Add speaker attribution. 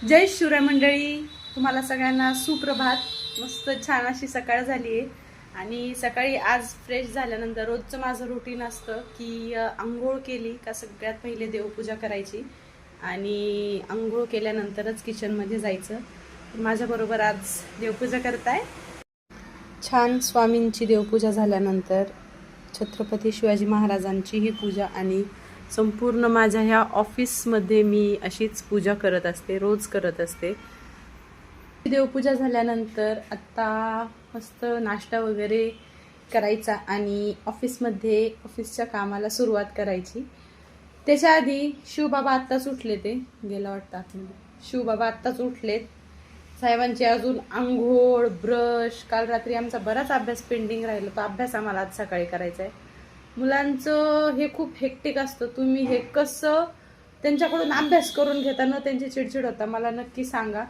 Speaker 1: जय शिवराय मंडळी, तुम्हाला सगळ्यांना सुप्रभात. मस्त छान अशी सकाळ झाली आहे आणि सकाळी आज फ्रेश झाल्यानंतर रोजचं माझं रुटीन असतं की आंघोळ केली का सगळ्यात पहिले देवपूजा करायची आणि आंघोळ केल्यानंतरच किचनमध्ये जायचं. माझ्याबरोबर आज देवपूजा करताय. छान स्वामींची देवपूजा झाल्यानंतर छत्रपती शिवाजी महाराजांची ही पूजा आणि संपूर्ण माझ्या ह्या ऑफिसमध्ये मी अशीच पूजा करत असते, रोज करत असते. देवपूजा झाल्यानंतर आत्ता मस्त नाश्ता वगैरे करायचा आणि ऑफिसच्या कामाला सुरुवात करायची. त्याच्या आधी शिवबाबा आत्ताच उठले, ते गेला वाटतं आतमध्ये. शिवबाबा आत्ताच उठलेत. साहेबांची अजून आंघोळ, ब्रश, काल रात्री आमचा बराच अभ्यास पेंडिंग राहिला, तो अभ्यास आम्हाला आज सकाळी करायचा आहे. मुलांचं हे खूप हेक्टिक असतं. तुम्ही हे कसं त्यांच्याकडून अभ्यास करून घेताना त्यांची चिडचिड होता मला नक्की सांगा.